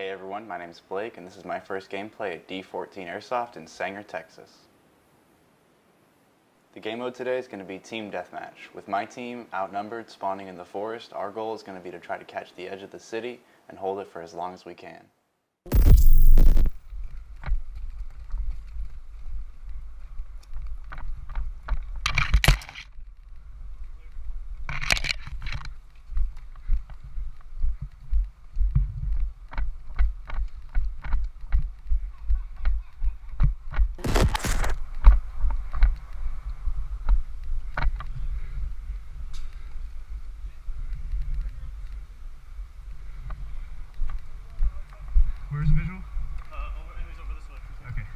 Hey everyone, my name is Blake and this is my first gameplay at D14 Airsoft in Sanger, Texas. The game mode today is going to be Team Deathmatch. With my team outnumbered, spawning in the forest, our goal is going to be to try to catch the edge of the city and hold it for as long as we can. Where's the visual? Enemies over this way. Okay.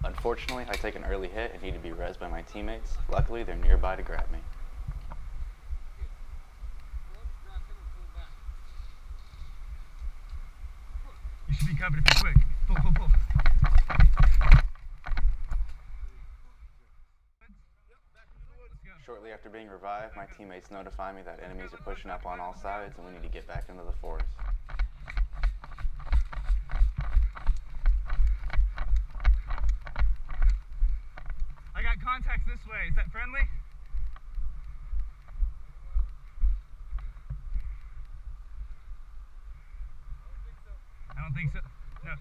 Unfortunately, I take an early hit and need to be rezzed by my teammates. Luckily, they're nearby to grab me. You should be covered if you're quick. Pull. Shortly after being revived, my teammates notify me that enemies are pushing up on all sides and we need to get back into the forest. I got contacts this way. Is that friendly? I don't think so. No.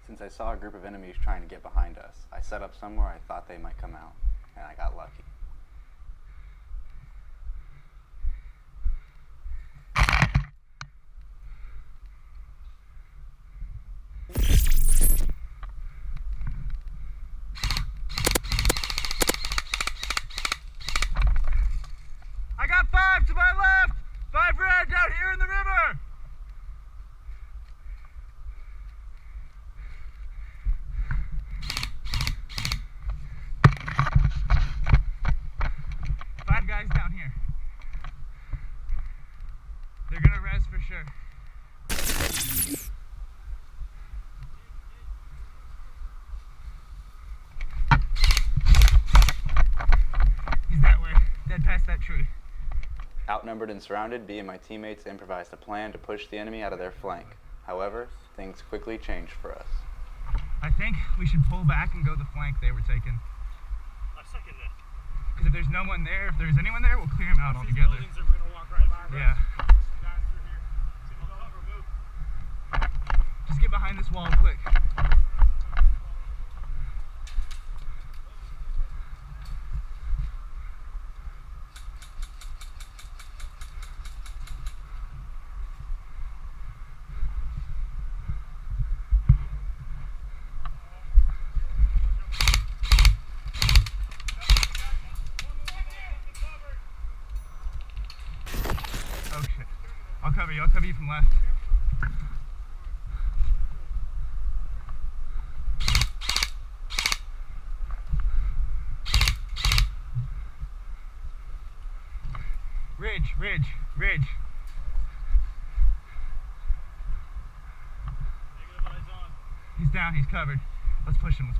Since I saw a group of enemies trying to get behind us, I set up somewhere I thought they might come out, and I got lucky. I got 5 to my left! 5 red down here in the river! Guys down here. They're gonna res for sure. He's that way, dead past that tree. Outnumbered and surrounded, B and my teammates improvised a plan to push the enemy out of their flank. However, things quickly changed for us. I think we should pull back and go the flank they were taking. I second that. Because if there's no one there, if there's anyone there, we'll clear them out altogether. These buildings are we're gonna walk right by. Yeah. There's some guys through here. Move. Just get behind this wall quick. Oh shit. I'll cover you from left. Ridge. Negative eyes on. He's down, he's covered. Let's push him.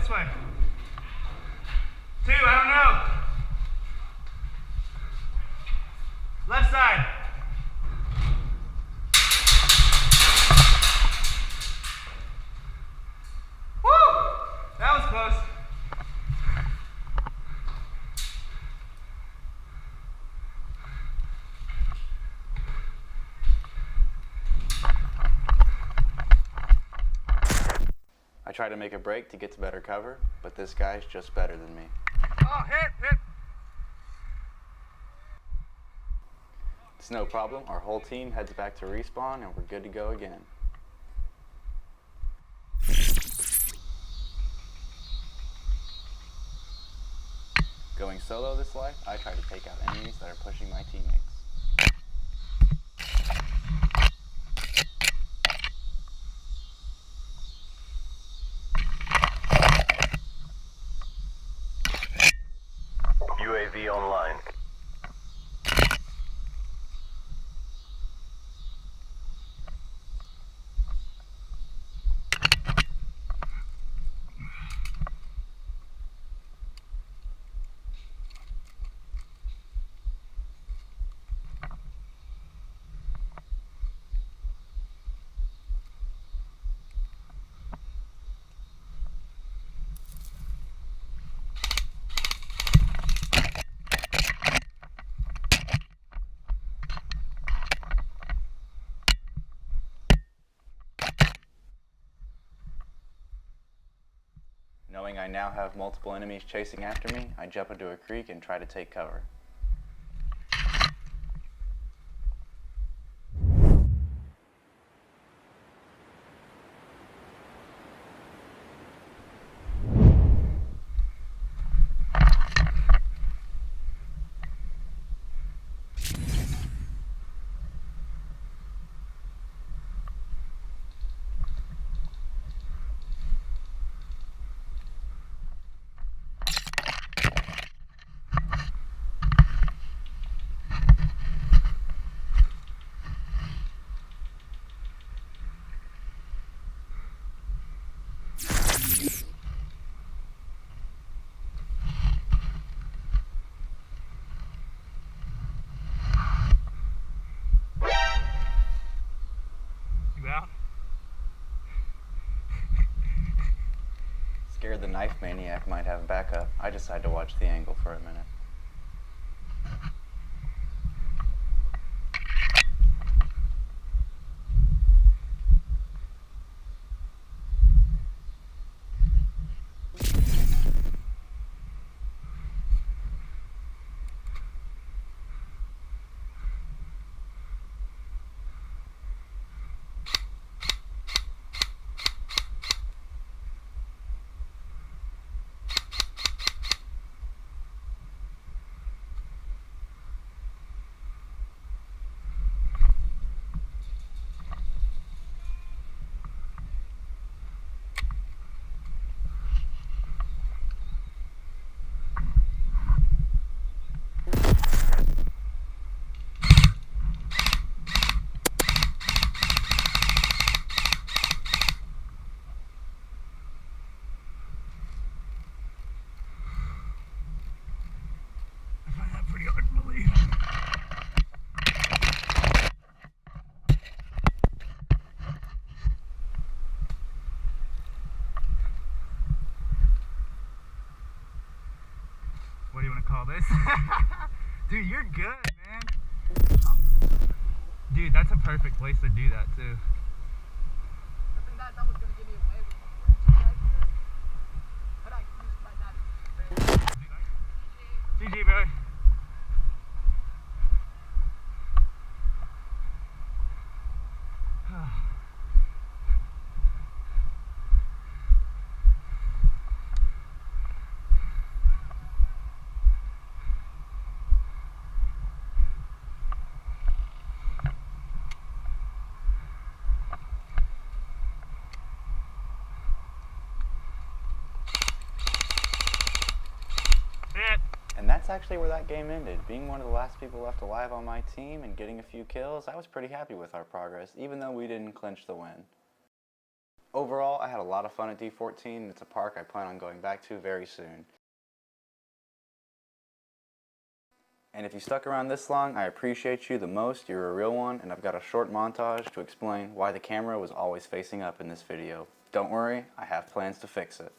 this way. 2, I don't know. Left side. Woo! That was close. I try to make a break to get to better cover, but this guy's just better than me. Oh, hit. It's no problem. Our whole team heads back to respawn and we're good to go again. Going solo this life, I try to take out enemies that are pushing my teammates. UAV online. Knowing I now have multiple enemies chasing after me, I jump into a creek and try to take cover. You out? Scared the knife maniac might have backup, I decide to watch the angle for a minute. I find that pretty hard to believe. What do you want to call this? Dude, you're good, man. Dude, that's a perfect place to do that, too. That was going to give me away with my branches right here. But I used my knife. GG, bro. Hit. And that's actually where that game ended. Being one of the last people left alive on my team and getting a few kills, I was pretty happy with our progress, even though we didn't clinch the win. Overall, I had a lot of fun at D14. It's a park I plan on going back to very soon. And if you stuck around this long, I appreciate you the most. You're a real one, and I've got a short montage to explain why the camera was always facing up in this video. Don't worry, I have plans to fix it.